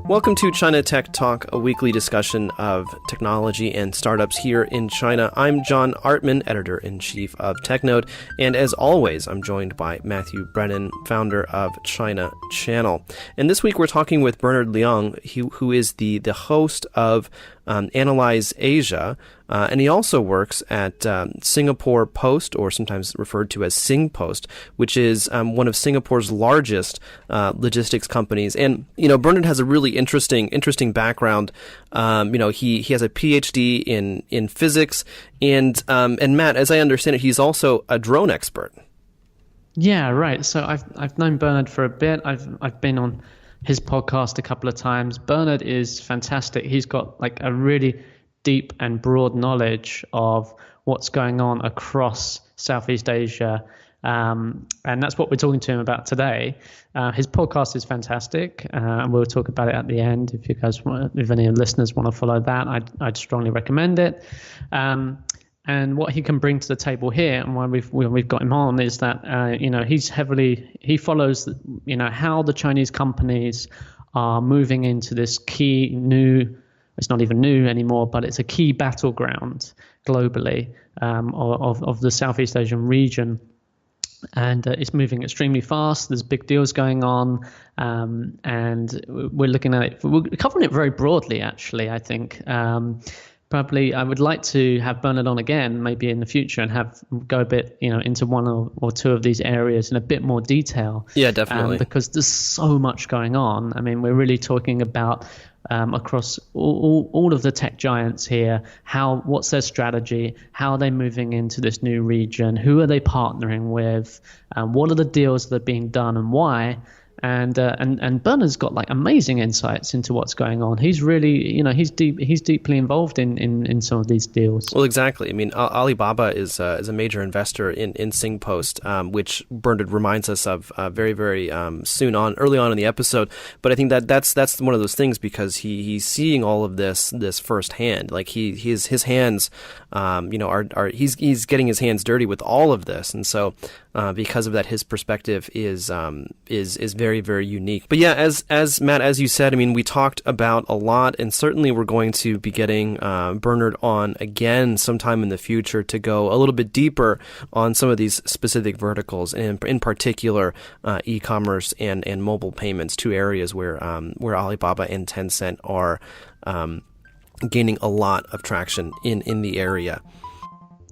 Welcome to China Tech Talk, a weekly discussion of technology and startups here in China. I'm John Artman, editor-in-chief of TechNode, and as always, I'm joined by Matthew Brennan, founder of China Channel. And this week we're talking with Bernard Leong, who is the host of Analyse Asia, and he also works at Singapore Post, or sometimes referred to as Singpost, which is one of Singapore's largest logistics companies. And Bernard has a really interesting background. He has a PhD in physics, and Matt, as I understand it, he's also a drone expert. Yeah, right. So I've known Bernard for a bit. I've been on his podcast a couple of times. Bernard is fantastic. He's got like a really deep and broad knowledge of what's going on across Southeast Asia. And that's what we're talking to him about today. His podcast is fantastic, and we'll talk about it at the end. If any listeners want to follow that, I'd strongly recommend it. And what he can bring to the table here, and why we've got him on, is that he follows how the Chinese companies are moving into this key new. It's not even new anymore, but it's a key battleground globally of the Southeast Asian region. And it's moving extremely fast. There's big deals going on, and we're looking at it. We're covering it very broadly, actually, I think. Probably, I would like to have Bernard on again, maybe in the future, and go a bit, into one or two of these areas in a bit more detail. Yeah, definitely. Because there's so much going on. I mean, we're really talking about across all of the tech giants here. What's their strategy? How are they moving into this new region? Who are they partnering with? What are the deals that are being done, and why? And Bernard's got like amazing insights into what's going on. He's really, he's deeply involved in some of these deals. Well, exactly. I mean, Alibaba is a major investor in Singpost, which Bernard reminds us of very, very early on in the episode. But I think that's one of those things, because he's seeing all of this firsthand. Like his hands, he's getting his hands dirty with all of this, and so because of that, his perspective is very, very unique. But yeah, as Matt, as you said, I mean, we talked about a lot, and certainly we're going to be getting Bernard on again sometime in the future to go a little bit deeper on some of these specific verticals, and in particular, e-commerce and mobile payments, two areas where Alibaba and Tencent are gaining a lot of traction in the area.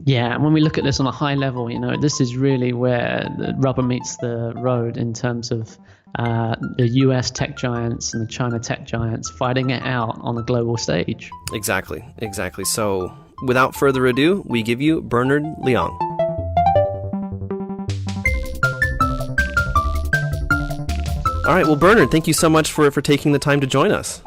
Yeah, and when we look at this on a high level, this is really where the rubber meets the road in terms of the US tech giants and the China tech giants fighting it out on a global stage. Exactly. So without further ado, we give you Bernard Leong. All right, well, Bernard, thank you so much for taking the time to join us.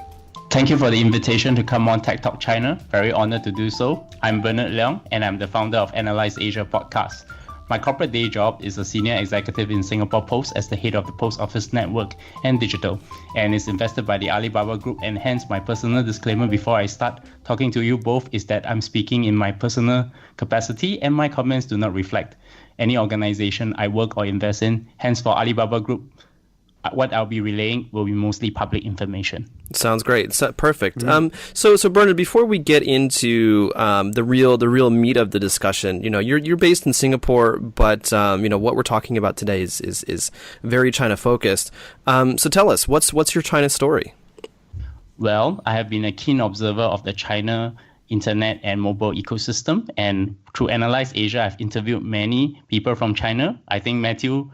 Thank you for the invitation to come on Tech Talk China. Very honored to do so. I'm Bernard Leong, and I'm the founder of Analyse Asia podcast. My corporate day job is a senior executive in Singapore Post as the head of the Post Office Network and Digital, and is invested by the Alibaba Group. And hence, my personal disclaimer before I start talking to you both is that I'm speaking in my personal capacity, and my comments do not reflect any organization I work or invest in. Hence, for Alibaba Group, what I'll be relaying will be mostly public information. Sounds great. Perfect. So Bernard, before we get into the real meat of the discussion, you're based in Singapore, but what we're talking about today is very China focused. So tell us, what's your China story? Well, I have been a keen observer of the China internet and mobile ecosystem, and through Analyse Asia, I've interviewed many people from China. I think Matthew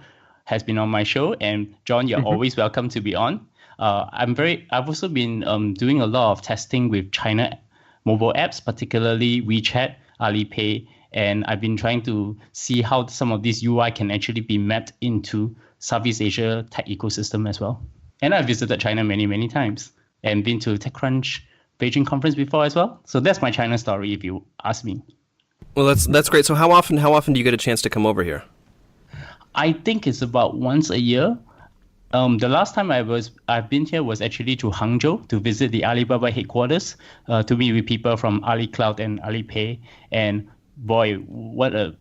has been on my show, and John, you're always welcome to be on. I've also been doing a lot of testing with China mobile apps, particularly WeChat, Alipay, and I've been trying to see how some of these UI can actually be mapped into Southeast Asia tech ecosystem as well. And I've visited China many, many times, and been to TechCrunch Beijing conference before as well. So that's my China story, if you ask me. Well, that's great. So how often do you get a chance to come over here? I think it's about once a year. The last time I've been here was actually to Hangzhou to visit the Alibaba headquarters, to meet with people from AliCloud and Alipay. And boy, what a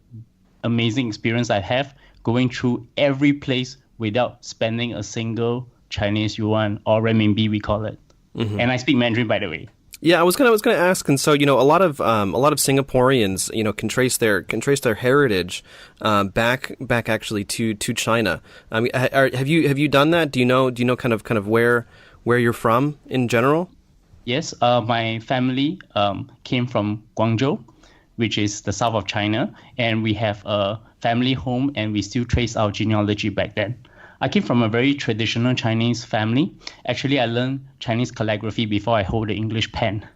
amazing experience I have going through every place without spending a single Chinese yuan, or renminbi we call it. And I speak Mandarin, by the way. Yeah, I was gonna ask, and so a lot of Singaporeans can trace their heritage back actually to China. I mean, have you done that? Do you know kind of where you're from in general? Yes, my family came from Guangzhou, which is the south of China, and we have a family home, and we still trace our genealogy back then. I came from a very traditional Chinese family. Actually, I learned Chinese calligraphy before I hold the English pen,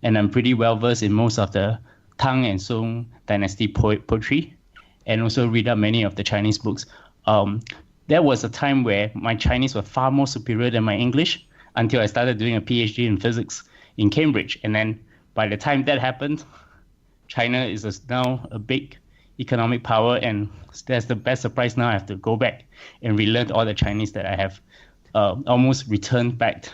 and I'm pretty well versed in most of the Tang and Song dynasty poetry, and also read up many of the Chinese books. There was a time where my Chinese was far more superior than my English until I started doing a PhD in physics in Cambridge, and then by the time that happened, China is now a big economic power, and that's the best surprise. Now I have to go back and relearn all the Chinese that I have almost returned back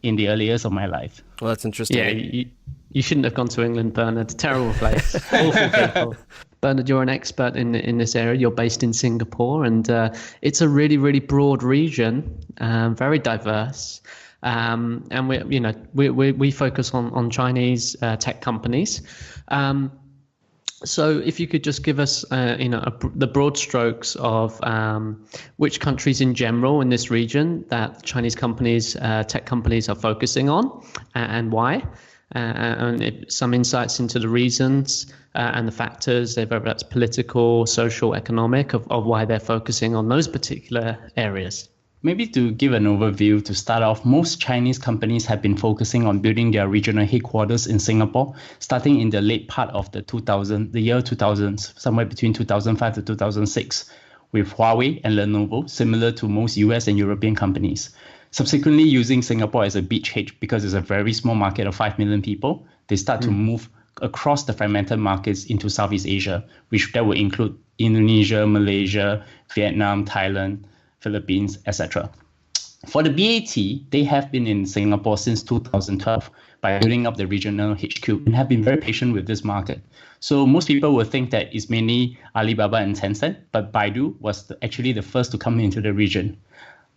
in the early years of my life. Well, that's interesting. Yeah, you shouldn't have gone to England, Bernard. Terrible place. Awful people. Bernard, you're an expert in this area. You're based in Singapore, and it's a really, really broad region, very diverse. And we focus on Chinese tech companies. So if you could just give us, the broad strokes of which countries in general in this region that Chinese companies, tech companies are focusing on and why, and some insights into the reasons and the factors, whether that's political, social, economic, of why they're focusing on those particular areas. Maybe to give an overview to start off, most Chinese companies have been focusing on building their regional headquarters in Singapore, starting in the late part of the year 2000s, somewhere between 2005 to 2006, with Huawei and Lenovo, similar to most US and European companies. Subsequently, using Singapore as a beachhead because it's a very small market of 5 million people, they start to move across the fragmented markets into Southeast Asia, which that would include Indonesia, Malaysia, Vietnam, Thailand, Philippines, etc. For the BAT, they have been in Singapore since 2012 by building up the regional HQ and have been very patient with this market. So most people will think that it's mainly Alibaba and Tencent, but Baidu was actually the first to come into the region.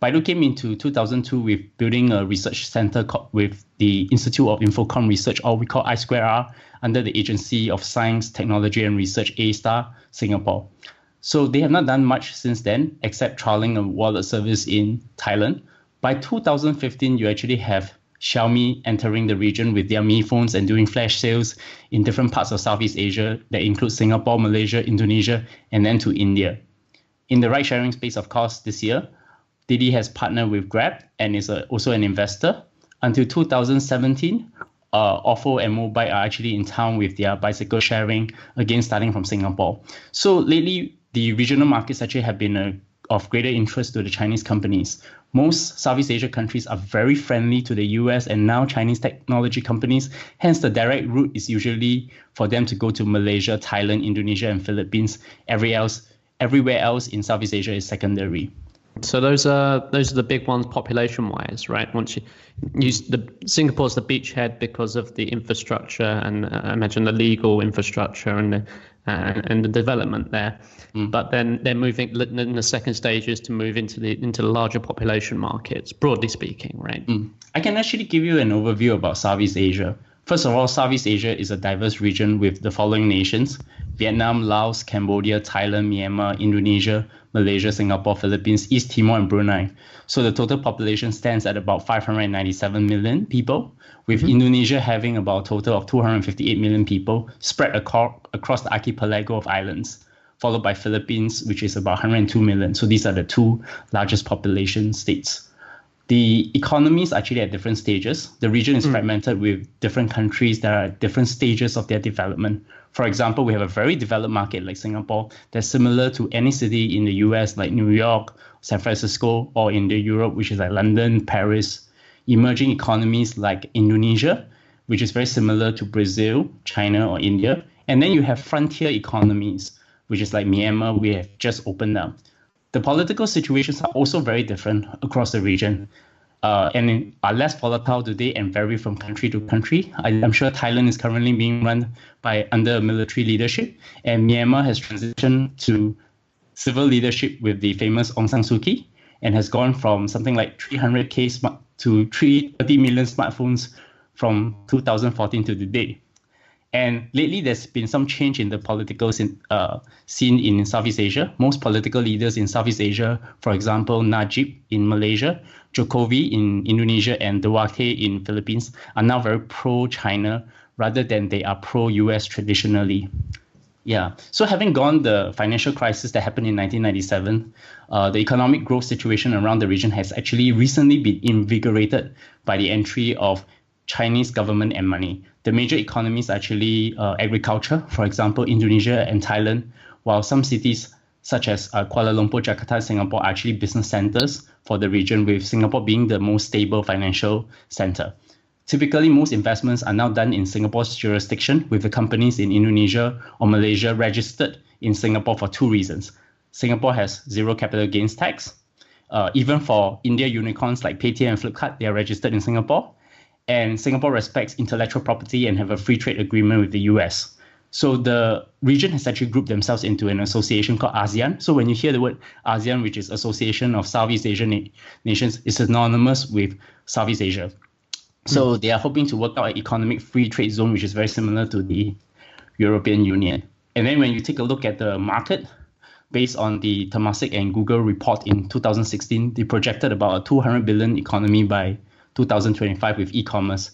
Baidu came into 2002 with building a research center with the Institute of Infocom Research, or we call I2R, under the Agency of Science, Technology and Research, A*STAR, Singapore. So they have not done much since then, except trialing a wallet service in Thailand. By 2015, you actually have Xiaomi entering the region with their Mi phones and doing flash sales in different parts of Southeast Asia that include Singapore, Malaysia, Indonesia, and then to India. In the ride-sharing space, of course, this year, Didi has partnered with Grab and is also an investor. Until 2017, Ofo and Mobike are actually in town with their bicycle sharing, again starting from Singapore. So lately, the regional markets actually have been of greater interest to the Chinese companies. Most Southeast Asia countries are very friendly to the US and now Chinese technology companies. Hence, the direct route is usually for them to go to Malaysia, Thailand, Indonesia, and Philippines. Everywhere else in Southeast Asia is secondary. So those are the big ones population-wise, right? Once you use Singapore's the beachhead because of the infrastructure and I imagine the legal infrastructure and the development there. But then they're moving in the second stages to move into the larger population markets, broadly speaking, right? I can actually give you an overview about Southeast Asia. First of all, Southeast Asia is a diverse region with the following nations: Vietnam, Laos, Cambodia, Thailand, Myanmar, Indonesia, Malaysia, Singapore, Philippines, East Timor, and Brunei. So the total population stands at about 597 million people, with Indonesia having about a total of 258 million people spread across the archipelago of islands, followed by Philippines, which is about 102 million. So these are the two largest population states. The economy is actually at different stages. The region is fragmented with different countries that are at different stages of their development. For example, we have a very developed market like Singapore that's similar to any city in the US like New York, San Francisco, or in the Europe, which is like London, Paris. Emerging economies like Indonesia, which is very similar to Brazil, China, or India. And then you have frontier economies, which is like Myanmar, we have just opened up. The political situations are also very different across the region and are less volatile today and vary from country to country. I'm sure Thailand is currently being run under military leadership, and Myanmar has transitioned to civil leadership with the famous Aung San Suu Kyi. and has gone from something like 300K to 30 million smartphones from 2014 to today. And lately, there's been some change in the political scene in Southeast Asia. Most political leaders in Southeast Asia, for example, Najib in Malaysia, Jokowi in Indonesia, and Duterte in Philippines, are now very pro-China rather than they are pro-US traditionally. Yeah. So having gone the financial crisis that happened in 1997, the economic growth situation around the region has actually recently been invigorated by the entry of Chinese government and money. The major economies are actually agriculture, for example, Indonesia and Thailand, while some cities such as Kuala Lumpur, Jakarta, and Singapore are actually business centers for the region, with Singapore being the most stable financial center. Typically, most investments are now done in Singapore's jurisdiction, with the companies in Indonesia or Malaysia registered in Singapore for two reasons. Singapore has zero capital gains tax. Even for India unicorns like Paytm and Flipkart, they are registered in Singapore. And Singapore respects intellectual property and have a free trade agreement with the US. So the region has actually grouped themselves into an association called ASEAN. So when you hear the word ASEAN, which is Association of Southeast Asian Nations, it's synonymous with Southeast Asia. So they are hoping to work out an economic free trade zone, which is very similar to the European Union. And then when you take a look at the market, based on the Temasek and Google report in 2016, they projected about a 200 billion economy by 2025 with e-commerce,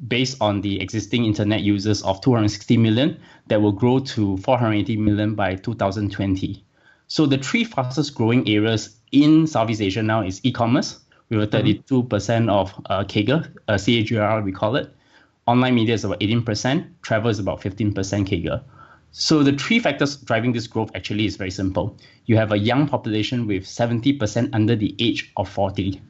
based on the existing internet users of 260 million that will grow to 480 million by 2020. So the three fastest growing areas in Southeast Asia now is e-commerce, with a 32% of CAGR, CAGR we call it. Online media is about 18%, travel is about 15% CAGR. So the three factors driving this growth actually is very simple. You have a young population with 70% under the age of 40.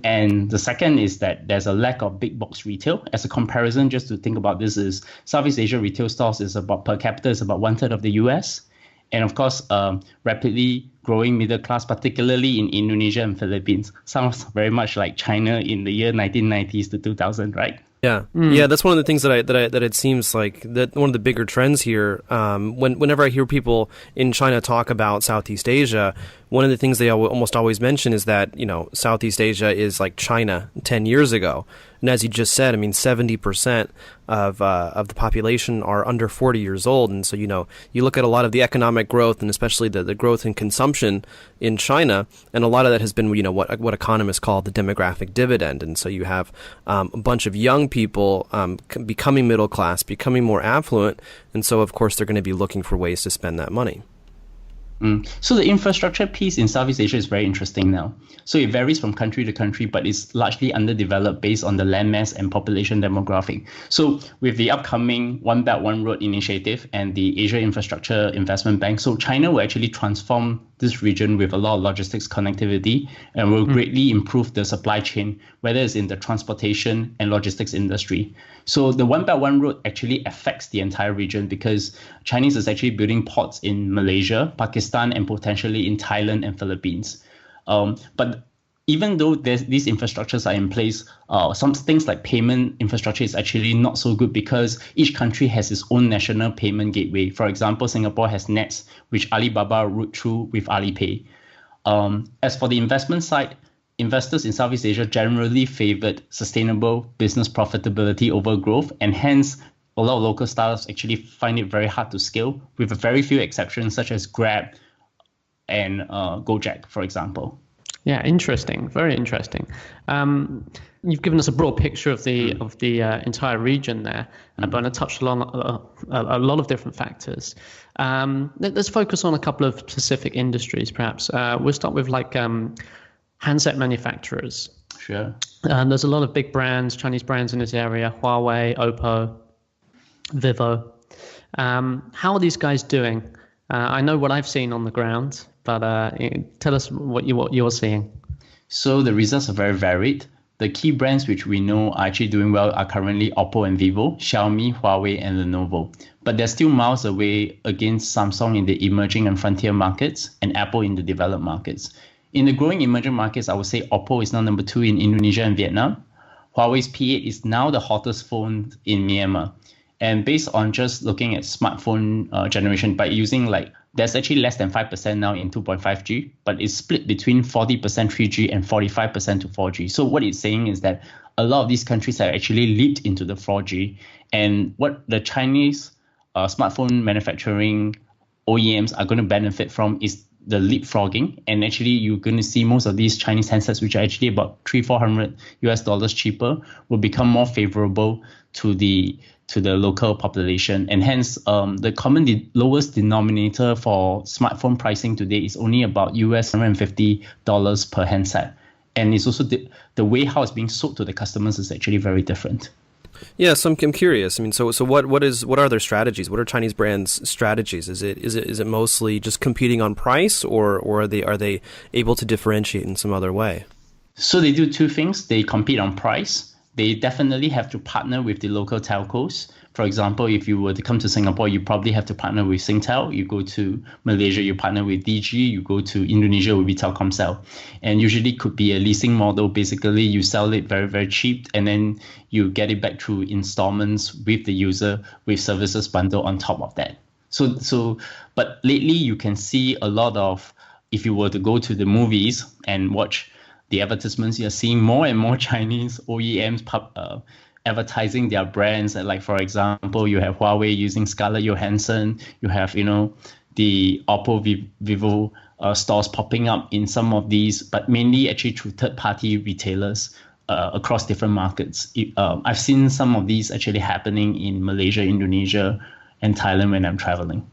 And the second is that there's a lack of big box retail. As a comparison, just to think about this, is Southeast Asia retail stores is about per capita is about 1/3 of the US. And of course, rapidly growing middle class, particularly in Indonesia and Philippines. Sounds very much like China in the year 1990s to 2000, right? Yeah, yeah, that's one of the things that it seems like that one of the bigger trends here. Whenever I hear people in China talk about Southeast Asia, one of the things they almost always mention is that Southeast Asia is like China 10 years ago. And as you just said, I mean, 70% of the population are under 40 years old, and so you look at a lot of the economic growth, and especially the growth in consumption in China, and a lot of that has been what economists call the demographic dividend. And so you have a bunch of young people becoming middle class, becoming more affluent, and so of course they're going to be looking for ways to spend that money. So the infrastructure piece in Southeast Asia is very interesting now. So it varies from country to country, but it's largely underdeveloped based on the landmass and population demographic. So with the upcoming One Belt, One Road initiative and the Asia Infrastructure Investment Bank, so China will actually transform this region with a lot of logistics connectivity and will greatly improve the supply chain, whether it's in the transportation and logistics industry. So the One Belt, One Road actually affects the entire region because Chinese is actually building ports in Malaysia, Pakistan, and potentially in Thailand and Philippines. But even though these infrastructures are in place, some things like payment infrastructure is actually not so good because each country has its own national payment gateway. For example, Singapore has NETS, which Alibaba route through with Alipay. As for the investment side, investors in Southeast Asia generally favored sustainable business profitability over growth, and hence a lot of local startups actually find it very hard to scale, with a very few exceptions such as Grab and Gojek, for example. Yeah, interesting. Very interesting. You've given us a broad picture of the entire region there, but I touched on a lot of different factors. Let's focus on a couple of specific industries, perhaps. We'll start with handset manufacturers. Sure. There's a lot of big brands, Chinese brands in this area: Huawei, Oppo, Vivo. How are these guys doing? I know what I've seen on the ground, but tell us what you're seeing. So the results are very varied. The key brands which we know are actually doing well are currently Oppo and Vivo, Xiaomi, Huawei, and Lenovo. But they're still miles away against Samsung in the emerging and frontier markets and Apple in the developed markets. In the growing emerging markets, I would say Oppo is now number 2 in Indonesia and Vietnam. Huawei's P8 is now the hottest phone in Myanmar. And based on just looking at smartphone generation by using like there's actually less than 5% now in 2.5G, but it's split between 40% 3G and 45% to 4G. So what it's saying is that a lot of these countries have actually leaped into the 4G. And what the Chinese smartphone manufacturing OEMs are going to benefit from is the leapfrogging. And actually, you're going to see most of these Chinese handsets, which are actually about $300-400 cheaper, will become more favorable to the local population. And hence, the lowest denominator for smartphone pricing today is only about $150 per handset. And it's also the way how it's being sold to the customers is actually very different. Yeah, so I'm curious. I mean, so what are their strategies? What are Chinese brands' strategies? Is it mostly just competing on price, or are they able to differentiate in some other way? So they do two things. They compete on price. They definitely have to partner with the local telcos. For example, if you were to come to Singapore, you probably have to partner with Singtel. You go to Malaysia, you partner with DG. You go to Indonesia, it would be Telkomsel. And usually could be a leasing model. Basically, you sell it very, very cheap, and then you get it back through installments with the user with services bundle on top of that. But lately you can see a lot of, if you were to go to the movies and watch the advertisements, you're seeing more and more Chinese OEMs advertising their brands. Like, for example, you have Huawei using Scarlett Johansson. You have, the Oppo, Vivo stores popping up in some of these, but mainly actually through third-party retailers across different markets. I've seen some of these actually happening in Malaysia, Indonesia, and Thailand when I'm traveling.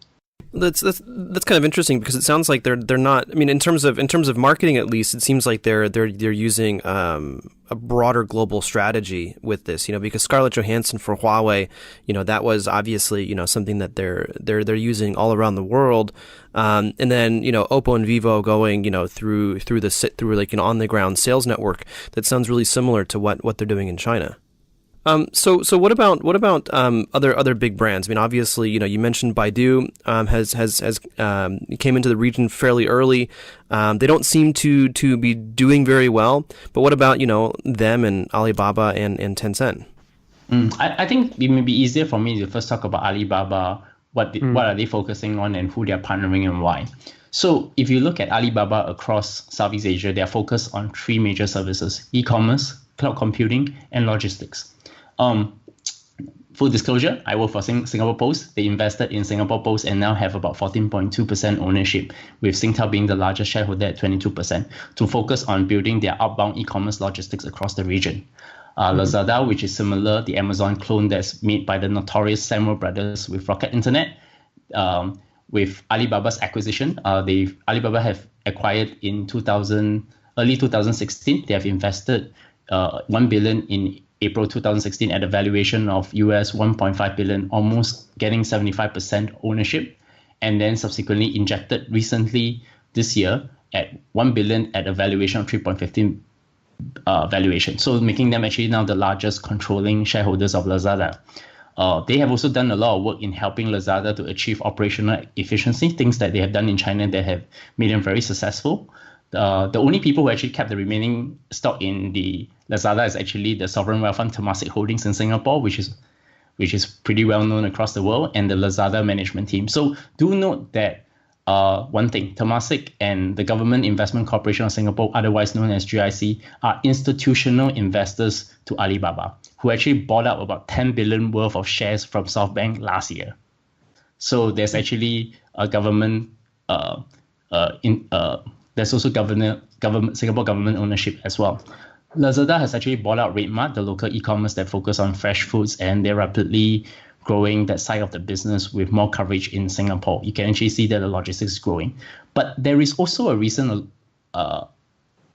That's kind of interesting, because it sounds like they're not. I mean, in terms of marketing, at least, it seems like they're using a broader global strategy with this. Because Scarlett Johansson for Huawei, that was obviously something that they're using all around the world. And then Oppo and Vivo going through like an on the ground sales network that sounds really similar to what they're doing in China. So what about other big brands? I mean, obviously, you mentioned Baidu has came into the region fairly early. They don't seem to be doing very well. But what about them and Alibaba and Tencent? I think it may be easier for me to first talk about Alibaba. What are they focusing on, and who they're partnering and why? So if you look at Alibaba across Southeast Asia, they're focused on three major services: e-commerce, cloud computing, and logistics. Full disclosure, I work for Singapore Post. They invested in Singapore Post and now have about 14.2% ownership, with Singtel being the largest shareholder at 22%, to focus on building their outbound e-commerce logistics across the region. Lazada, which is similar, the Amazon clone that's made by the notorious Samuel brothers with Rocket Internet. With Alibaba's acquisition, Alibaba have acquired in early 2016. They have invested $1 billion in April 2016 at a valuation of US $1.5 billion, almost getting 75% ownership, and then subsequently injected recently this year at $1 billion at a valuation of 3.15 valuation. So making them actually now the largest controlling shareholders of Lazada. They have also done a lot of work in helping Lazada to achieve operational efficiency, things that they have done in China that have made them very successful. The only people who actually kept the remaining stock in the Lazada is actually the sovereign wealth fund Temasek Holdings in Singapore, which is pretty well known across the world, and the Lazada management team. So do note that one thing, Temasek and the Government Investment Corporation of Singapore, otherwise known as GIC, are institutional investors to Alibaba, who actually bought out about 10 billion worth of shares from SoftBank last year. So there's actually a government there's also Singapore government ownership as well. Lazada has actually bought out RedMart, the local e-commerce that focus on fresh foods, and they're rapidly growing that side of the business with more coverage in Singapore. You can actually see that the logistics is growing. But there is also a recent a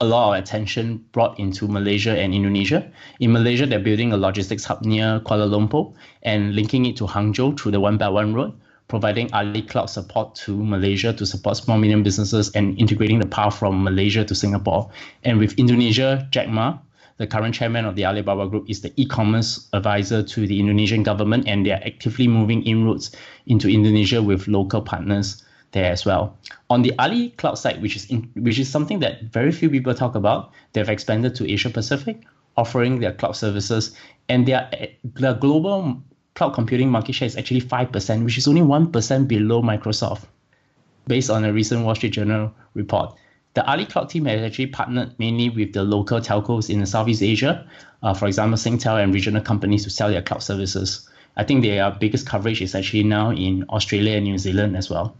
lot of attention brought into Malaysia and Indonesia. In Malaysia, they're building a logistics hub near Kuala Lumpur and linking it to Hangzhou through the One Belt One Road, providing Ali Cloud support to Malaysia to support small, medium businesses and integrating the path from Malaysia to Singapore. And with Indonesia, Jack Ma, the current chairman of the Alibaba Group, is the e-commerce advisor to the Indonesian government, and they're actively moving inroads into Indonesia with local partners there as well. On the Ali Cloud side, which is something that very few people talk about, they've expanded to Asia Pacific, offering their cloud services, and their global cloud computing market share is actually 5%, which is only 1% below Microsoft. based on a recent Wall Street Journal report. The Ali Cloud team has actually partnered mainly with the local telcos in Southeast Asia, for example, Singtel and regional companies to sell their cloud services. I think their biggest coverage is actually now in Australia and New Zealand as well.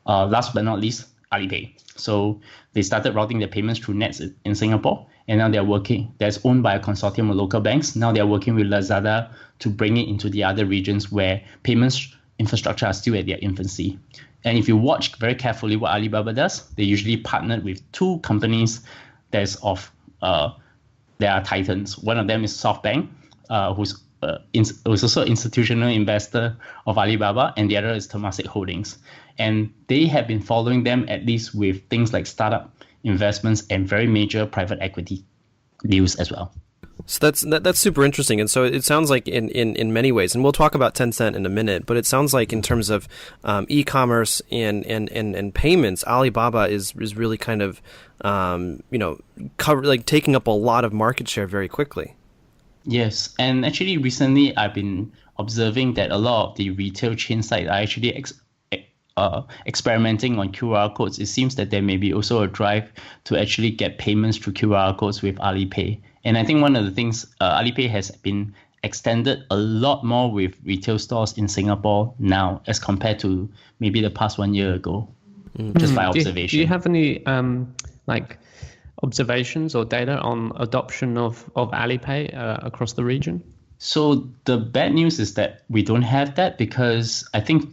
Last but not least, Alipay. So they started routing their payments through nets in Singapore, and now they're working. That's owned by a consortium of local banks. Now they're working with Lazada to bring it into the other regions where payments infrastructure are still at their infancy. And if you watch very carefully what Alibaba does, they usually partnered with two companies that's of they are titans. One of them is SoftBank, who's also institutional investor of Alibaba, and the other is Temasek Holdings. And they have been following them at least with things like startup investments and very major private equity deals as well. So that's super interesting, and so it sounds like in many ways, and we'll talk about Tencent in a minute, but it sounds like in terms of e-commerce and payments, Alibaba is really kind of taking up a lot of market share very quickly. Yes, and actually recently I've been observing that a lot of the retail chain sites are actually experimenting on QR codes. It seems that there may be also a drive to actually get payments through QR codes with Alipay. And I think one of the things, Alipay has been extended a lot more with retail stores in Singapore now as compared to maybe the past 1 year ago, just by observation. Do you have any observations or data on adoption of Alipay across the region? So the bad news is that we don't have that because I think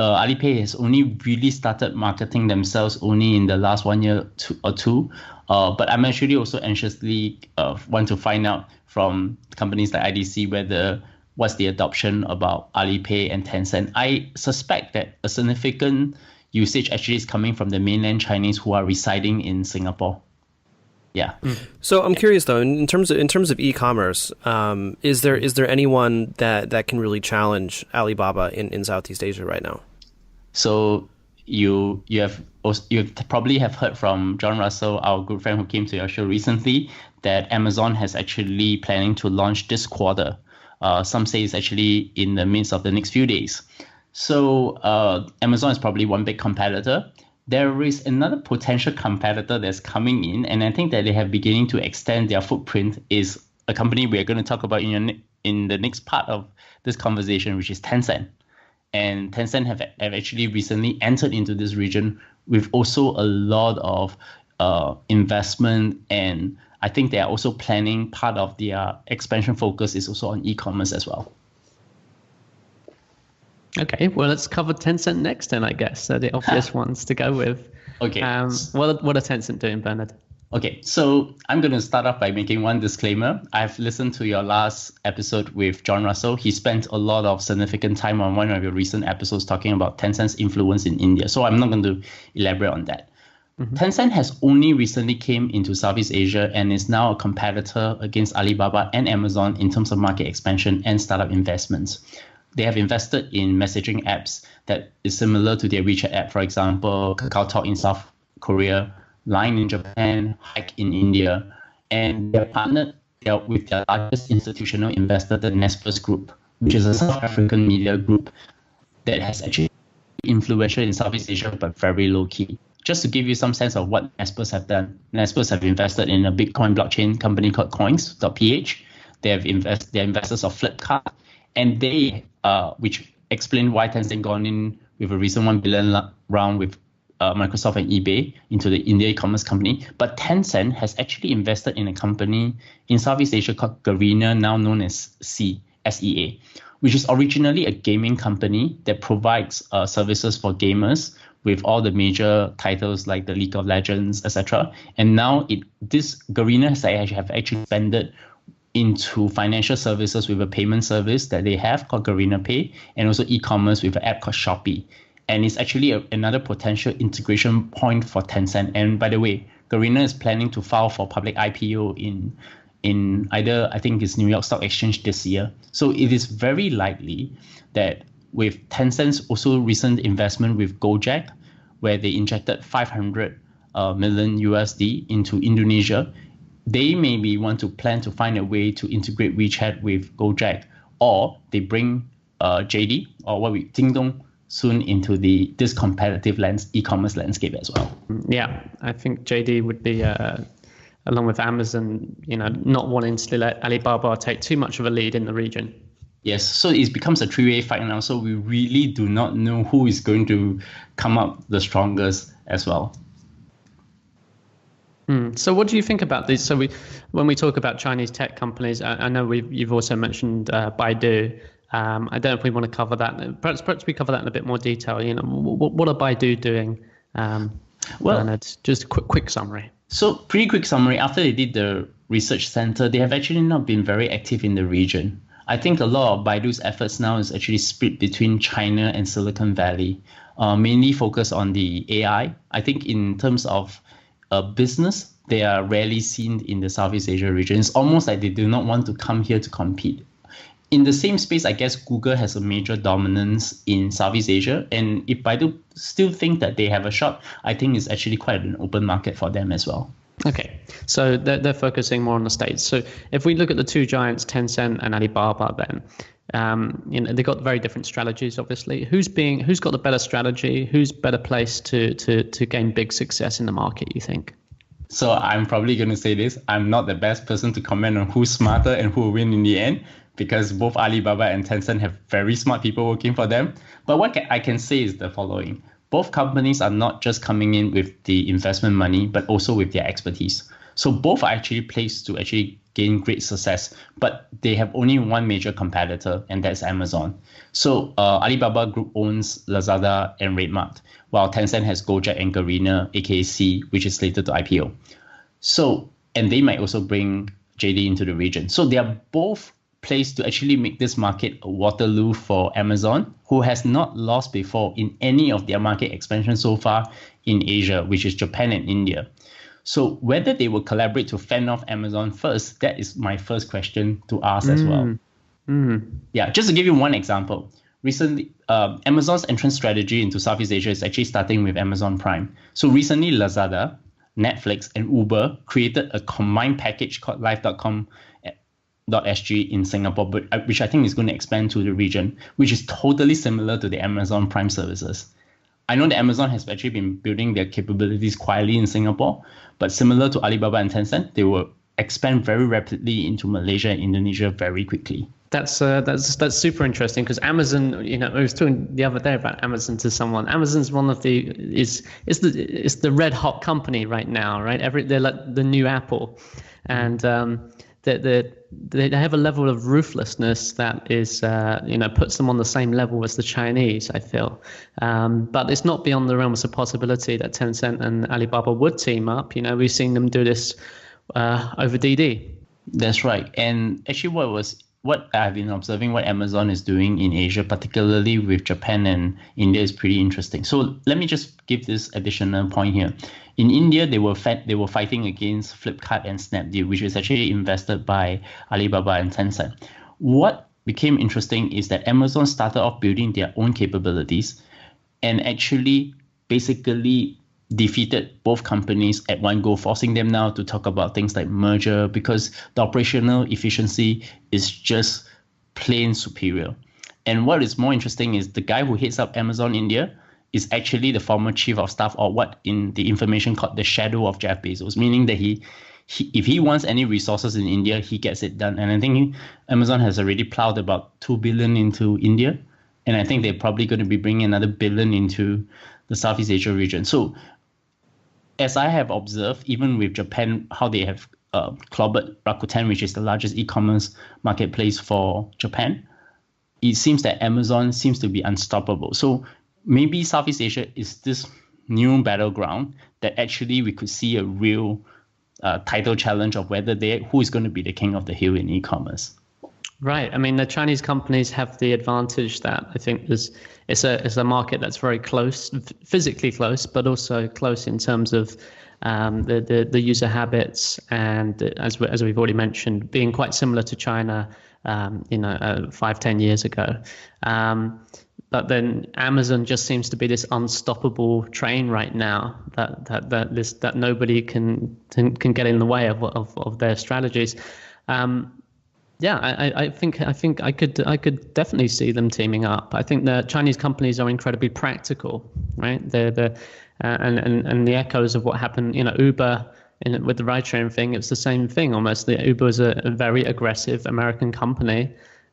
Alipay has only really started marketing themselves only in the last 1 year or two. But I'm actually also anxiously want to find out from companies like IDC what's the adoption about Alipay and Tencent. I suspect that a significant usage actually is coming from the mainland Chinese who are residing in Singapore. Yeah. So I'm curious though, in terms of e-commerce, is there anyone that can really challenge Alibaba in Southeast Asia right now? So you probably have heard from John Russell, our good friend who came to your show recently, that Amazon has actually planning to launch this quarter. Some say it's actually in the midst of the next few days. So Amazon is probably one big competitor. There is another potential competitor that's coming in, and I think that they have beginning to extend their footprint, is a company we're going to talk about in the next part of this conversation, which is Tencent. And Tencent have actually recently entered into this region with also a lot of investment, and I think they are also planning part of their expansion focus is also on e-commerce as well. Okay, well, let's cover Tencent next then, I guess. So the obvious ones to go with. Okay. What are Tencent doing, Bernard? Okay, so I'm going to start off by making one disclaimer. I've listened to your last episode with John Russell. He spent a lot of significant time on one of your recent episodes talking about Tencent's influence in India. So I'm not going to elaborate on that. Mm-hmm. Tencent has only recently came into Southeast Asia and is now a competitor against Alibaba and Amazon in terms of market expansion and startup investments. They have invested in messaging apps that is similar to their WeChat app, for example, KakaoTalk in South Korea, Line in Japan, Hike in India, and they're partnered with their largest institutional investor, the Naspers Group, which is a South African media group that has actually been influential in Southeast Asia, but very low key. Just to give you some sense of what Naspers have done, Naspers have invested in a Bitcoin blockchain company called Coins.ph. They're investors of Flipkart, and they, which explain why Tencent gone in with a recent $1 billion round with Microsoft and eBay into the India e-commerce company. But Tencent has actually invested in a company in Southeast Asia called Garena, now known as SEA, which is originally a gaming company that provides services for gamers with all the major titles like the League of Legends, etc. And now this Garena has actually expanded into financial services with a payment service that they have called Garena Pay, and also e-commerce with an app called Shopee. And it's actually another potential integration point for Tencent. And by the way, Garena is planning to file for public IPO in either, I think it's New York Stock Exchange this year. So it is very likely that with Tencent's also recent investment with Gojek, where they injected 500 million USD into Indonesia, they maybe want to plan to find a way to integrate WeChat with Gojek, or they bring JD or Dingdong soon into this competitive e-commerce landscape as well. Yeah, I think JD would be, along with Amazon, not wanting to let Alibaba take too much of a lead in the region. Yes, so it becomes a three-way fight now. So we really do not know who is going to come up the strongest as well. So what do you think about this? So when we talk about Chinese tech companies, I know you've also mentioned Baidu. I don't know if we want to cover that. Perhaps we cover that in a bit more detail. What are Baidu doing? Bernard, just a quick summary. So pretty quick summary. After they did the research center, they have actually not been very active in the region. I think a lot of Baidu's efforts now is actually split between China and Silicon Valley, mainly focused on the AI. I think in terms of business, they are rarely seen in the Southeast Asia region. It's almost like they do not want to come here to compete. In the same space, I guess Google has a major dominance in Southeast Asia. And if Baidu still think that they have a shot, I think it's actually quite an open market for them as well. Okay, so they're focusing more on the States. So if we look at the two giants, Tencent and Alibaba, then they've got very different strategies. Obviously, who's got the better strategy? Who's better placed to gain big success in the market, you think? So I'm probably going to say this: I'm not the best person to comment on who's smarter and who will win in the end, because both Alibaba and Tencent have very smart people working for them. But what I can say is the following. Both companies are not just coming in with the investment money, but also with their expertise. So both are actually placed to actually gain great success, but they have only one major competitor, and that's Amazon. So Alibaba Group owns Lazada and RedMart, while Tencent has Gojek and Garena, aka Sea, which is slated to IPO. So, and they might also bring JD into the region. So they are both place to actually make this market a Waterloo for Amazon, who has not lost before in any of their market expansion so far in Asia, which is Japan and India. So whether they will collaborate to fend off Amazon first, that is my first question to ask as well. Yeah, just to give you one example. Recently, Amazon's entrance strategy into Southeast Asia is actually starting with Amazon Prime. So recently, Lazada, Netflix, and Uber created a combined package called Live.com.sg in Singapore, but which I think is going to expand to the region, which is totally similar to the Amazon Prime services. I know that Amazon has actually been building their capabilities quietly in Singapore, but similar to Alibaba and Tencent, they will expand very rapidly into Malaysia and Indonesia very quickly. That's super interesting, because Amazon, I was talking the other day about Amazon to someone. Amazon's one of it's the red hot company right now, right? They're like the new Apple, and they have a level of ruthlessness that is puts them on the same level as the Chinese, I feel. But it's not beyond the realms of possibility that Tencent and Alibaba would team up. We've seen them do this over DD. That's right. And actually what I've been observing, what Amazon is doing in Asia, particularly with Japan and India, is pretty interesting. So let me just give this additional point here. In India, they were fighting against Flipkart and Snapdeal, which is actually invested by Alibaba and Tencent. What became interesting is that Amazon started off building their own capabilities and actually basically defeated both companies at one go, forcing them now to talk about things like merger, because the operational efficiency is just plain superior. And what is more interesting is the guy who heads up Amazon India is actually the former chief of staff, or what in the information called the shadow of Jeff Bezos, meaning that he if he wants any resources in India, he gets it done. And I think Amazon has already plowed about $2 billion into India. And I think they're probably going to be bringing another $1 billion into the Southeast Asia region. So as I have observed, even with Japan, how they have clobbered Rakuten, which is the largest e-commerce marketplace for Japan, it seems that Amazon seems to be unstoppable. So maybe Southeast Asia is this new battleground that actually we could see a real title challenge of who is going to be the king of the hill in e-commerce. Right. I mean, the Chinese companies have the advantage that I think it's a market that's very close, physically close, but also close in terms of the user habits, and as we've already mentioned, being quite similar to China, 5-10 years ago. But then Amazon just seems to be this unstoppable train right now that nobody can get in the way of their strategies. Yeah, I think I could definitely see them teaming up. I think the Chinese companies are incredibly practical, right? And the echoes of what happened, Uber with the ride sharing thing, it's the same thing almost. The Uber is a very aggressive American company,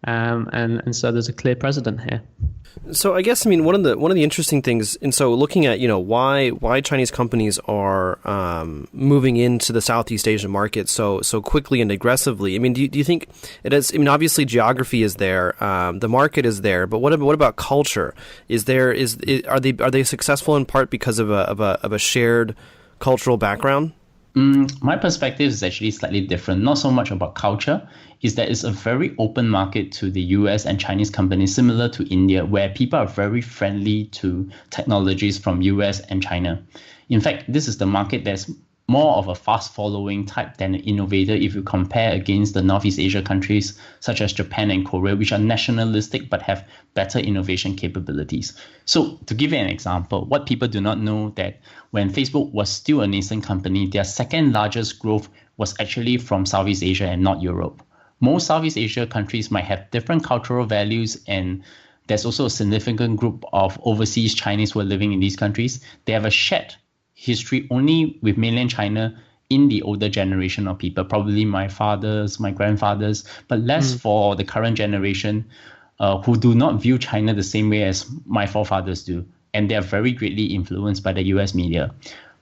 and so there's a clear precedent here. So I guess, I mean, one of the interesting things, and so looking at, why Chinese companies are moving into the Southeast Asian market so quickly and aggressively. I mean, do you think it is? I mean, obviously geography is there, the market is there, but what about culture? Are they successful in part because of a shared cultural background? My perspective is actually slightly different. Not so much about culture, is that it's a very open market to the US and Chinese companies, similar to India, where people are very friendly to technologies from US and China. In fact, this is the market that's more of a fast following type than an innovator if you compare against the Northeast Asia countries such as Japan and Korea, which are nationalistic but have better innovation capabilities. So to give you an example, what people do not know that when Facebook was still a nascent company, their second largest growth was actually from Southeast Asia and not Europe. Most Southeast Asia countries might have different cultural values, and there's also a significant group of overseas Chinese who are living in these countries. They have a shared history only with mainland China in the older generation of people, probably my fathers, my grandfathers, but less for the current generation who do not view China the same way as my forefathers do. And they are very greatly influenced by the US media.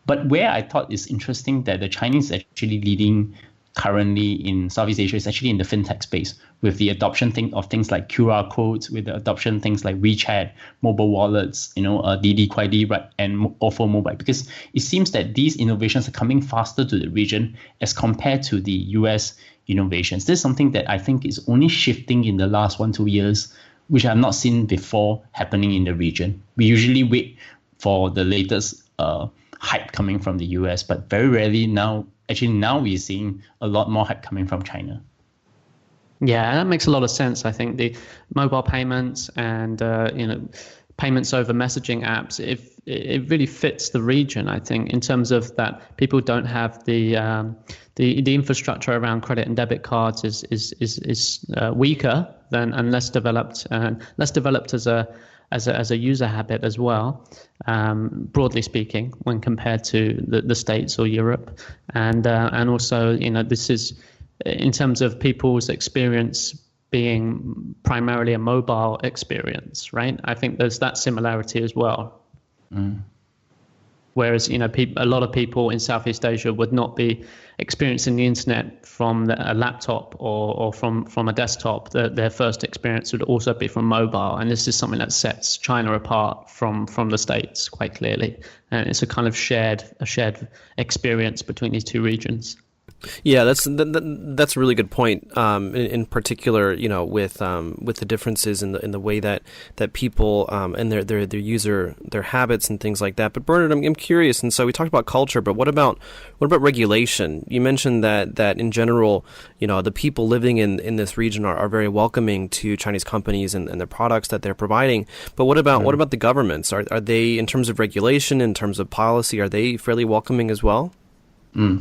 But where I thought is interesting that the Chinese actually leading currently in Southeast Asia is actually in the fintech space, with the adoption of things like QR codes, with the adoption things like WeChat, mobile wallets, Didi Kuaidi, right, and Ofo Mobile, because it seems that these innovations are coming faster to the region as compared to the US innovations. This is something that I think is only shifting in the last 1-2 years, which I have not seen before happening in the region. We usually wait for the latest hype coming from the US, but very rarely now. Actually, now we're seeing a lot more hype coming from China. Yeah, that makes a lot of sense. I think the mobile payments and payments over messaging apps, it really fits the region. I think in terms of that, people don't have the infrastructure around credit and debit cards is weaker than and less developed as a user habit as well, broadly speaking, when compared to the States or Europe, and also this is in terms of people's experience being primarily a mobile experience, right? I think there's that similarity as well. Whereas a lot of people in Southeast Asia would not be experiencing the internet from a laptop or from a desktop. Their first experience would also be from mobile, and this is something that sets China apart from the States quite clearly. And it's a kind of shared experience between these two regions. Yeah, that's a really good point. In particular, with the differences in the way that people and their habits and things like that. But Bernard, I'm curious, and so we talked about culture, but what about regulation? You mentioned that in general, the people living in this region are very welcoming to Chinese companies and the products that they're providing. But what about the governments? Are they, in terms of regulation, in terms of policy, are they fairly welcoming as well?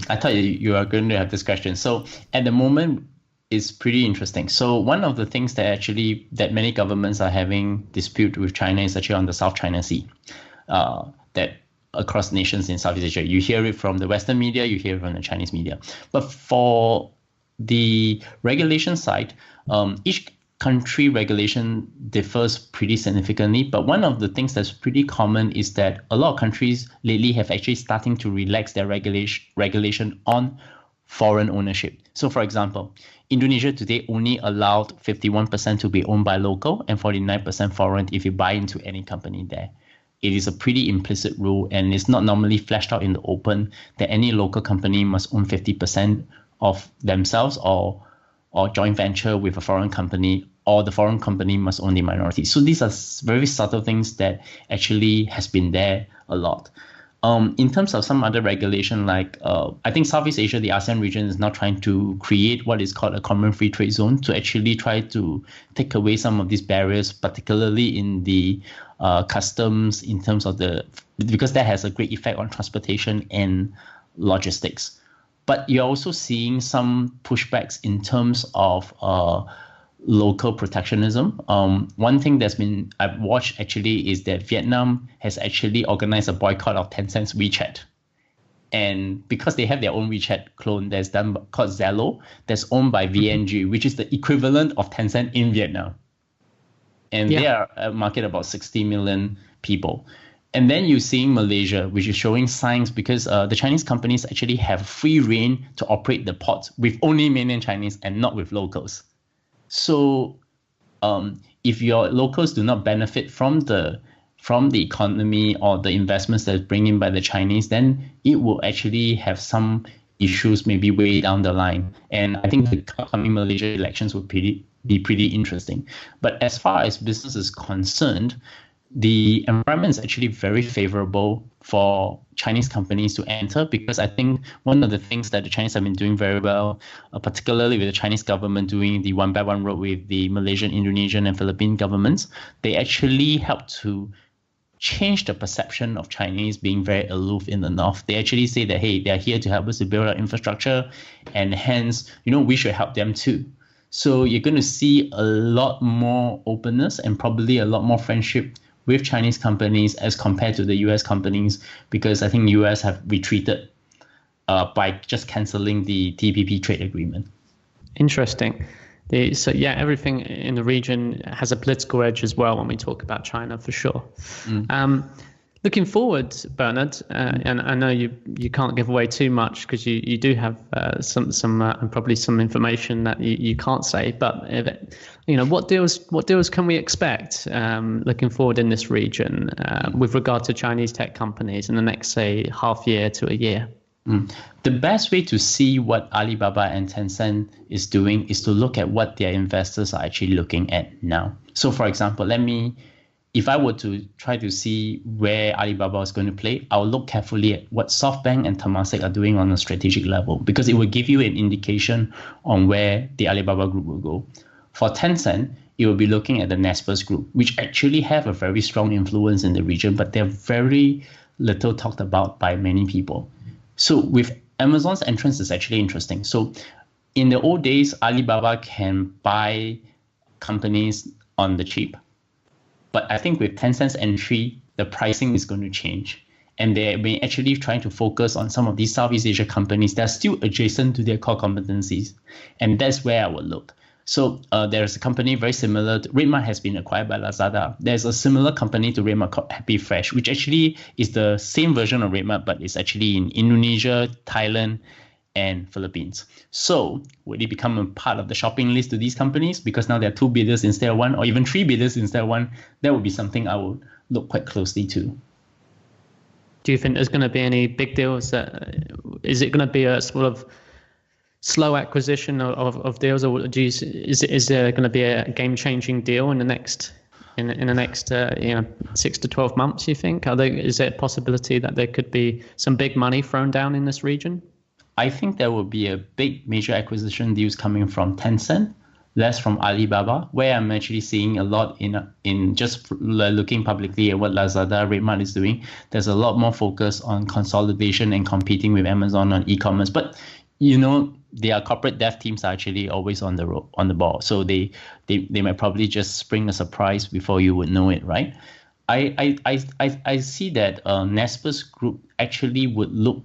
I thought you were going to have this question. So at the moment, it's pretty interesting. So one of the things that many governments are having dispute with China is actually on the South China Sea, that across nations in Southeast Asia. You hear it from the Western media, you hear it from the Chinese media. But for the regulation side, each country regulation differs pretty significantly, but one of the things that's pretty common is that a lot of countries lately have actually starting to relax their regulation on foreign ownership. So for example, Indonesia today only allowed 51% to be owned by local and 49% foreign if you buy into any company there. It is a pretty implicit rule, and it's not normally fleshed out in the open that any local company must own 50% of themselves or joint venture with a foreign company, or the foreign company must own the minority. So these are very subtle things that actually has been there a lot. In terms of some other regulation, like I think Southeast Asia, the ASEAN region is now trying to create what is called a common free trade zone to actually try to take away some of these barriers, particularly in the customs, in terms of because that has a great effect on transportation and logistics. But you're also seeing some pushbacks in terms of local protectionism. One thing I've watched actually is that Vietnam has actually organized a boycott of Tencent's WeChat. And because they have their own WeChat clone that's done called Zello, that's owned by VNG, which is the equivalent of Tencent in Vietnam. And they are a market about 60 million people. And then you're seeing Malaysia, which is showing signs because the Chinese companies actually have free reign to operate the ports with only mainland Chinese and not with locals. So if your locals do not benefit from the economy or the investments that's brought in by the Chinese, then it will actually have some issues maybe way down the line. And I think the upcoming Malaysia elections will be pretty interesting. But as far as business is concerned, the environment is actually very favorable for Chinese companies to enter, because I think one of the things that the Chinese have been doing very well, particularly with the Chinese government doing the one belt one road with the Malaysian, Indonesian, and Philippine governments, they actually help to change the perception of Chinese being very aloof in the north. They actually say that, hey, they're here to help us to build our infrastructure, and hence, we should help them too. So you're going to see a lot more openness and probably a lot more friendship with Chinese companies as compared to the US companies, because I think US have retreated by just canceling the TPP trade agreement. Interesting. Everything in the region has a political edge as well when we talk about China, for sure. Looking forward, Bernard, and I know you can't give away too much because you do have some and probably some information that you can't say. But what deals can we expect looking forward in this region with regard to Chinese tech companies in the next, say, half year to a year? The best way to see what Alibaba and Tencent is doing is to look at what their investors are actually looking at now. So, for example, if I were to try to see where Alibaba is going to play, I'll look carefully at what SoftBank and Temasek are doing on a strategic level, because it will give you an indication on where the Alibaba group will go. For Tencent, it will be looking at the Naspers group, which actually have a very strong influence in the region, but they're very little talked about by many people. So with Amazon's entrance, is actually interesting. So in the old days, Alibaba can buy companies on the cheap. But I think with Tencent's entry, the pricing is going to change. And they've been actually trying to focus on some of these Southeast Asia companies that are still adjacent to their core competencies. And that's where I would look. So there's a company very similar to RedMart has been acquired by Lazada. There's a similar company to RedMart called Happy Fresh, which actually is the same version of RedMart, but it's actually in Indonesia, Thailand, and Philippines. So would it become a part of the shopping list to these companies? Because now there are 2 bidders instead of one, or even 3 bidders instead of one. That would be something I would look quite closely to. Do you think there's going to be any big deals? Is it going to be a sort of slow acquisition of deals, or is there going to be a game-changing deal in the next 6 to 12 months? You think? Is there a possibility that there could be some big money thrown down in this region? I think there will be a big major acquisition deals coming from Tencent, less from Alibaba, where I'm actually seeing a lot in just looking publicly at what Lazada, RedMart is doing. There's a lot more focus on consolidation and competing with Amazon on e-commerce. But their corporate dev teams are actually always on the ball, so they might probably just spring a surprise before you would know it, right? I see that Naspers Group actually would look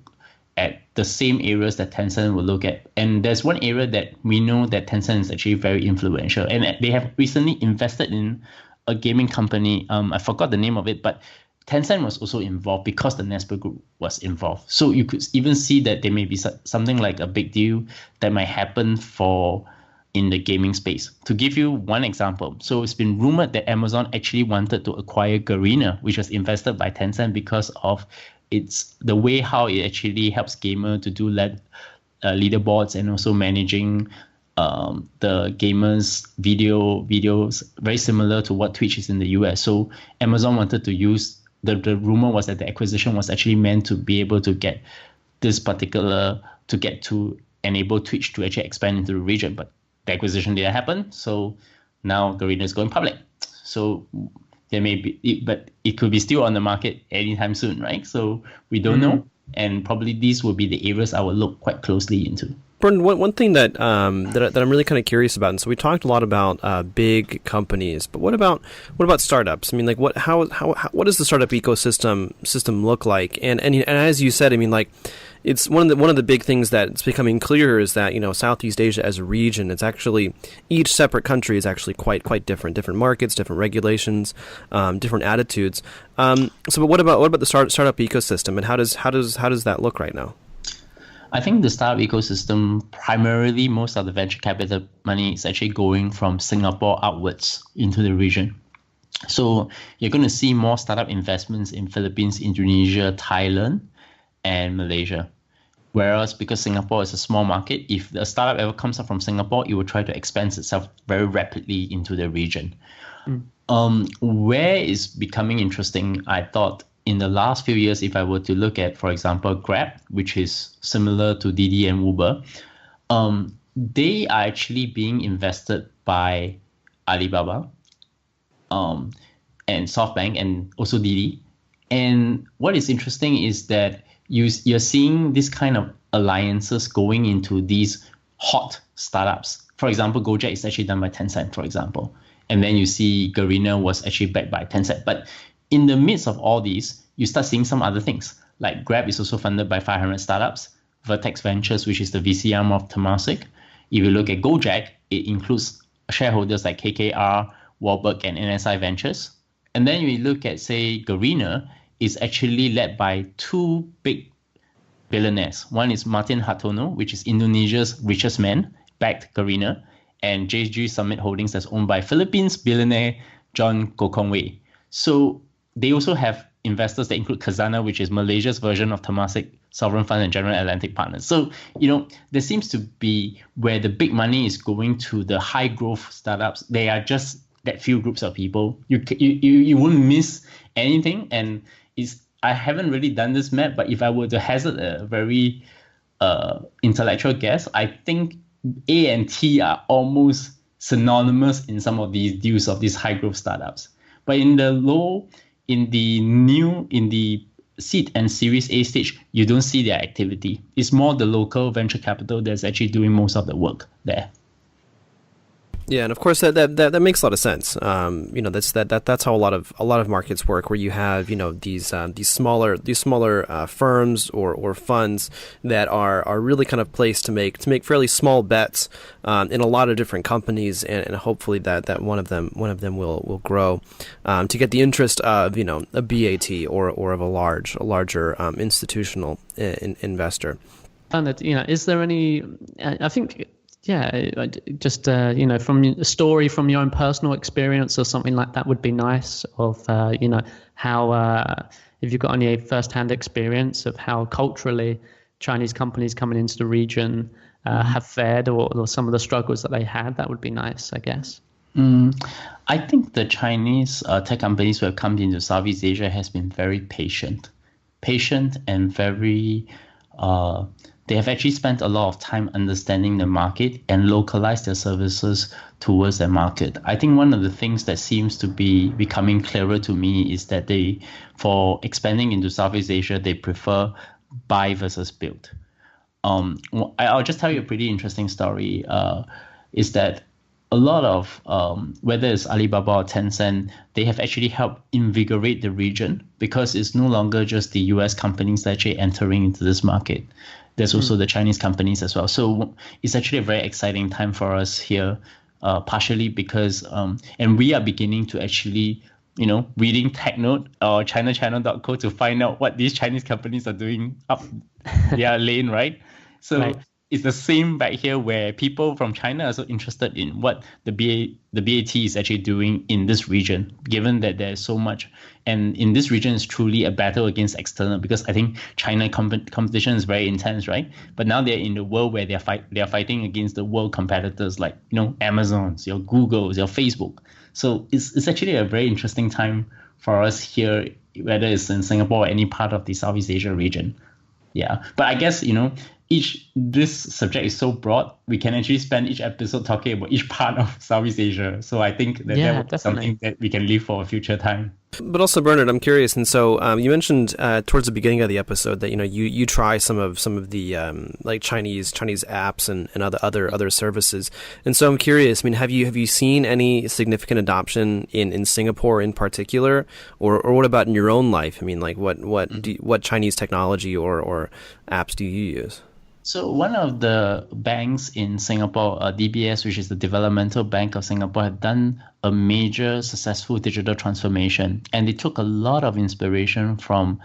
at the same areas that Tencent will look at. And there's one area that we know that Tencent is actually very influential. And they have recently invested in a gaming company. I forgot the name of it, but Tencent was also involved because the Naspers Group was involved. So you could even see that there may be something like a big deal that might happen in the gaming space. To give you one example, so it's been rumored that Amazon actually wanted to acquire Garena, which was invested by Tencent because of it's the way how it actually helps gamers to do leaderboards and also managing the gamers' videos, very similar to what Twitch is in the US. So Amazon wanted to use, the rumor was that the acquisition was actually meant to be able to get to enable Twitch to actually expand into the region. But the acquisition didn't happen. So now Garena is going public. So there may be, but it could be still on the market anytime soon, right? So we don't know. And probably these will be the areas I will look quite closely into. Bernard, one thing that that I'm really kind of curious about, and so we talked a lot about big companies, but what about startups? I mean, like what does the startup ecosystem look like? And as you said, I mean, like it's one of the big things that's becoming clearer is that Southeast Asia as a region, it's actually each separate country is actually quite different markets, different regulations, different attitudes. But what about the startup ecosystem, and how does that look right now? I think the startup ecosystem, primarily most of the venture capital money is actually going from Singapore outwards into the region. So you're going to see more startup investments in Philippines, Indonesia, Thailand, and Malaysia. Whereas because Singapore is a small market, if a startup ever comes up from Singapore, it will try to expand itself very rapidly into the region. Where is becoming interesting, I thought, in the last few years, if I were to look at, for example, Grab, which is similar to Didi and Uber, they are actually being invested by Alibaba and SoftBank and also Didi. And what is interesting is that you're seeing this kind of alliances going into these hot startups. For example, Gojek is actually done by Tencent, for example. And then you see Garena was actually backed by Tencent. But in the midst of all these, you start seeing some other things. Like Grab is also funded by 500 startups, Vertex Ventures, which is the VC arm of Temasek. If you look at Gojek, it includes shareholders like KKR, Warburg, and NSI Ventures. And then you look at, say, Garena, is actually led by two big billionaires. One is Martin Hartono, which is Indonesia's richest man, backed Garena, and JG Summit Holdings that's owned by Philippines billionaire John Gokongwei. So they also have investors that include Khazanah, which is Malaysia's version of Temasek Sovereign Fund and General Atlantic Partners. So, there seems to be where the big money is going to the high growth startups. They are just that few groups of people. You won't miss anything. And I haven't really done this map, but if I were to hazard a very intellectual guess, I think A and T are almost synonymous in some of these deals of these high growth startups. But in the seed and Series A stage, you don't see their activity. It's more the local venture capital that's actually doing most of the work there. Yeah, and of course that makes a lot of sense. That's how a lot of markets work, where you have these smaller firms or funds that are really kind of placed to make fairly small bets in a lot of different companies, and hopefully that one of them will grow to get the interest of a BAT or of a larger institutional investor. And is there any? I think. Yeah, just from a story from your own personal experience or something like that would be nice. Of how if you've got any first-hand experience of how culturally Chinese companies coming into the region have fared, or some of the struggles that they had, that would be nice, I guess. I think the Chinese tech companies who have come into Southeast Asia has been very patient and very. They have actually spent a lot of time understanding the market and localize their services towards the market. I think one of the things that seems to be becoming clearer to me is that for expanding into Southeast Asia, they prefer buy versus build. I'll just tell you a pretty interesting story. Is that a lot of, whether it's Alibaba or Tencent, they have actually helped invigorate the region, because it's no longer just the US companies actually entering into this market. There's also the Chinese companies as well. So it's actually a very exciting time for us here, partially because, and we are beginning to actually, reading TechNote or ChinaChannel.co to find out what these Chinese companies are doing up their lane, right? So right. It's the same back here, where people from China are also interested in what the BAT is actually doing in this region, given that there's so much. And in this region, it's truly a battle against external, because I think China competition is very intense, right? But now they're in the world where they're fighting against the world competitors like, Amazon's, your Google's, your Facebook. So it's actually a very interesting time for us here, whether it's in Singapore or any part of the Southeast Asia region. Yeah, but I guess, this subject is so broad, we can actually spend each episode talking about each part of Southeast Asia. So I think that would be something that we can leave for a future time. But also, Bernard, I'm curious, and so you mentioned towards the beginning of the episode that you try some of the like Chinese apps and other services, and so I'm curious. I mean, have you seen any significant adoption in Singapore in particular, or what about in your own life? I mean, like what Chinese technology or apps do you use? So one of the banks in Singapore, DBS, which is the Developmental Bank of Singapore, have done a major successful digital transformation. And they took a lot of inspiration from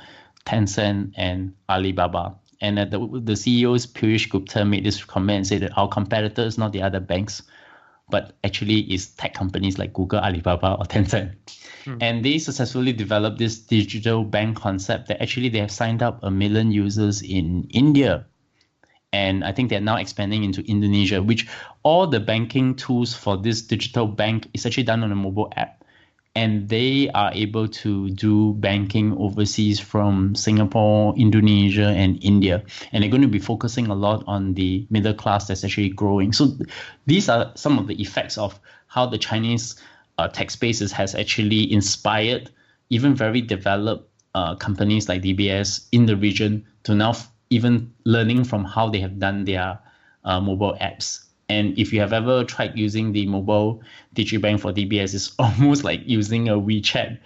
Tencent and Alibaba. And the CEO's Piyush Gupta made this comment and said that our competitor is not the other banks, but actually is tech companies like Google, Alibaba, or Tencent. And they successfully developed this digital bank concept that actually they have signed up 1 million users in India. And I think they're now expanding into Indonesia, which all the banking tools for this digital bank is actually done on a mobile app. And they are able to do banking overseas from Singapore, Indonesia, and India. And they're going to be focusing a lot on the middle class that's actually growing. So these are some of the effects of how the Chinese tech spaces has actually inspired even very developed companies like DBS in the region to now even learning from how they have done their mobile apps. And if you have ever tried using the mobile digibank for DBS, it's almost like using a WeChat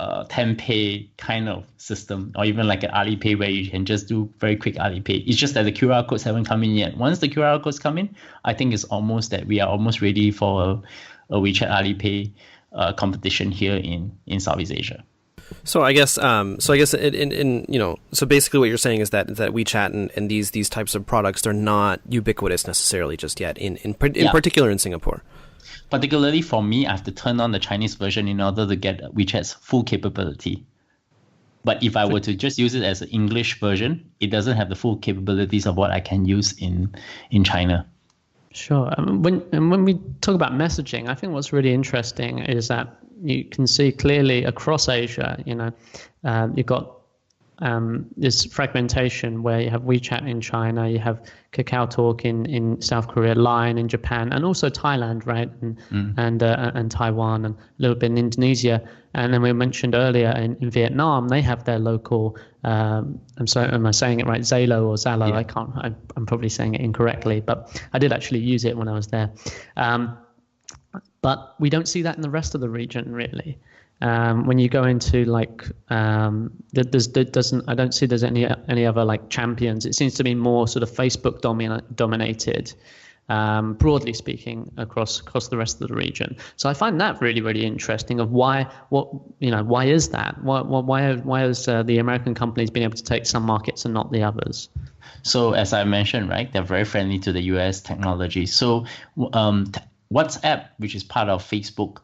10-pay kind of system, or even like an Alipay where you can just do very quick Alipay. It's just that the QR codes haven't come in yet. Once the QR codes come in, I think it's almost that we are almost ready for a WeChat Alipay competition here in Southeast Asia. So I guess so basically what you're saying is that WeChat and these types of products, they're not ubiquitous necessarily just yet in particular in Singapore. Particularly for me, I have to turn on the Chinese version in order to get WeChat's full capability. But if I were to just use it as an English version, it doesn't have the full capabilities of what I can use in China. Sure. When we talk about messaging, I think what's really interesting is that you can see clearly across Asia, you've got this fragmentation where you have WeChat in China, you have KakaoTalk in South Korea, Line in Japan, and also Thailand, right? And Taiwan, and a little bit in Indonesia. And then we mentioned earlier in Vietnam, they have their local, am I saying it right? Zalo or Zalo? Yeah. I'm probably saying it incorrectly, but I did actually use it when I was there. But we don't see that in the rest of the region, really. When you go into I don't see there's any other like champions. It seems to be more sort of Facebook dominated, broadly speaking, across the rest of the region. So I find that really, really interesting. Of why is that? Why is the American companies being able to take some markets and not the others? So as I mentioned, right, they're very friendly to the US technology. So WhatsApp, which is part of Facebook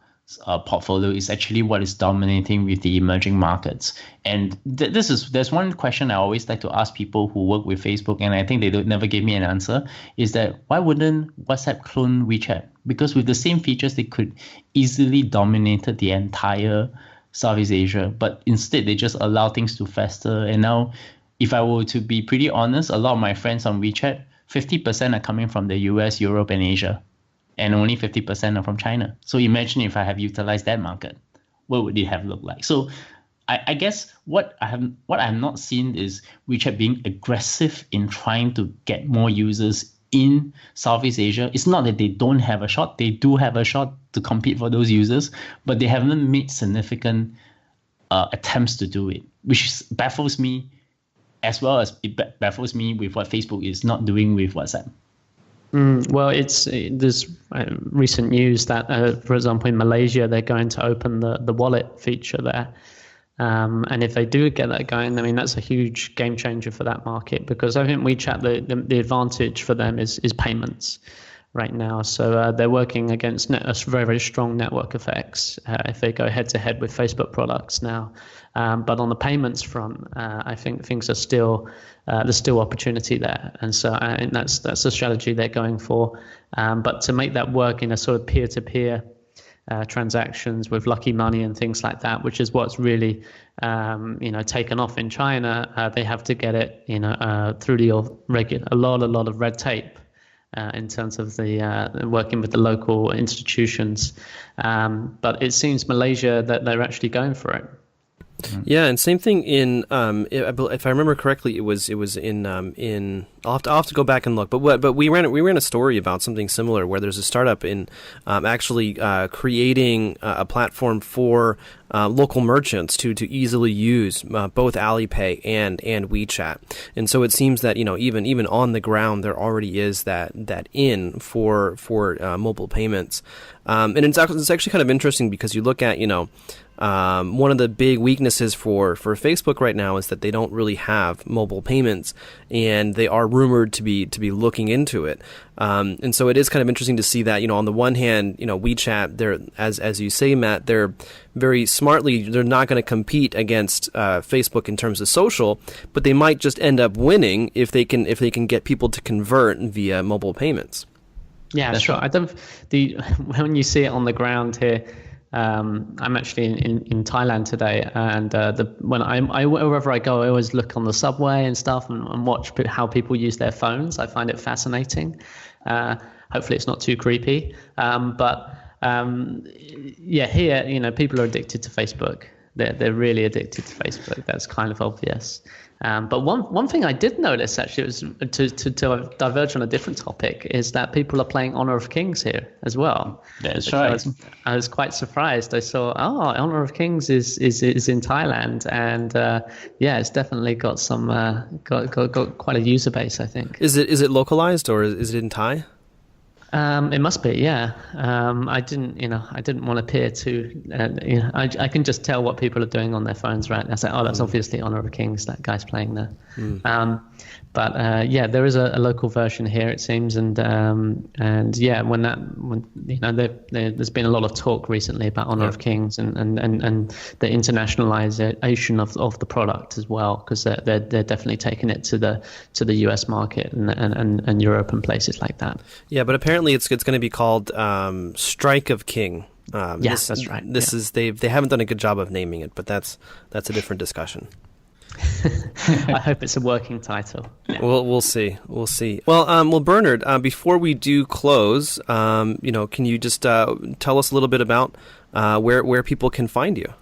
portfolio, is actually what is dominating with the emerging markets. And there's one question I always like to ask people who work with Facebook, and I think they never give me an answer, is that why wouldn't WhatsApp clone WeChat? Because with the same features, they could easily dominate the entire Southeast Asia, but instead they just allow things to fester. And now, if I were to be pretty honest, a lot of my friends on WeChat, 50% are coming from the US, Europe, and Asia. And only 50% are from China. So imagine if I have utilized that market, what would it have looked like? So I guess what I have not seen is WeChat being aggressive in trying to get more users in Southeast Asia. It's not that they don't have a shot. They do have a shot to compete for those users, but they haven't made significant attempts to do it, which baffles me, as well as it baffles me with what Facebook is not doing with WhatsApp. Well, there's recent news that, for example, in Malaysia, they're going to open the wallet feature there. And if they do get that going, I mean, that's a huge game changer for that market, because I think WeChat, the advantage for them is payments right now. So they're working against very, very strong network effects if they go head to head with Facebook products now. But on the payments front, I think things are there's still opportunity there, and so I think that's the strategy they're going for. But to make that work in a sort of peer-to-peer transactions with Lucky Money and things like that, which is what's really taken off in China, they have to get it through a lot of red tape. in terms of the working with the local institutions. But it seems Malaysia that they're actually going for it. Yeah, and same thing in if I remember correctly, it was in I'll have to go back and look, but we ran a story about something similar where there's a startup in actually creating a platform for local merchants to easily use both Alipay and WeChat, and so it seems that even on the ground there already is that in for mobile payments, and it's actually kind of interesting because you look at one of the big weaknesses for Facebook right now is that they don't really have mobile payments, and they are rumored to be looking into it. And so it is kind of interesting to see that on the one hand, WeChat, they're as you say, Matt, they're very smartly, they're not going to compete against Facebook in terms of social, but they might just end up winning if they can get people to convert via mobile payments. Yeah, that's sure. Right. When you see it on the ground here. I'm actually in Thailand today, and wherever I go, I always look on the subway and stuff and watch how people use their phones. I find it fascinating. Hopefully, it's not too creepy. Here, people are addicted to Facebook. They're really addicted to Facebook. That's kind of obvious. But one thing I did notice, actually, was to diverge on a different topic, is that people are playing Honor of Kings here as well. That's right. I was quite surprised. I saw, Honor of Kings is in Thailand, and it's definitely got some got quite a user base, I think. Is it localized or is it in Thai? It must be, yeah. I didn't want to appear too, I can just tell what people are doing on their phones, right? I say, that's obviously Honor of Kings, that guy's playing there. But there is a local version here, it seems, and when there's been a lot of talk recently about Honor of Kings and the internationalization of the product as well, because they're definitely taking it to the US market and Europe and places like that. Yeah, but apparently it's going to be called Strike of King. Yes, that's right. This is they haven't done a good job of naming it, but that's a different discussion. I hope it's a working title. Yeah. We'll see. Well, Bernard, before we do close, can you just tell us a little bit about where people can find you?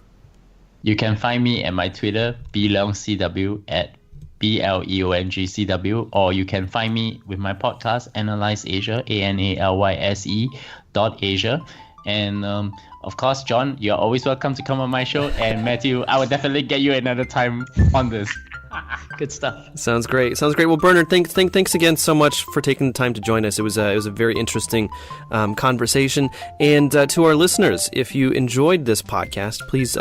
You can find me at my Twitter, BLeongCW, at BLEONGCW, or you can find me with my podcast, Analyse Asia, ANALYSE.Asia. And of course, John, you're always welcome to come on my show. And Matthew, I will definitely get you another time on this. Good stuff. Sounds great. Well, Bernard, thanks again so much for taking the time to join us. It was a very interesting conversation. And to our listeners, if you enjoyed this podcast, please,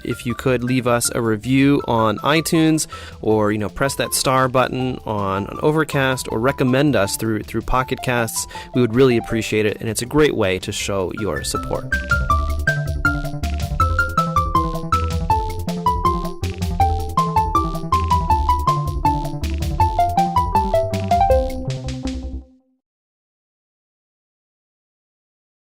if you could leave us a review on iTunes, or press that star button on Overcast, or recommend us through Pocket Casts. We would really appreciate it, and it's a great way to show your support.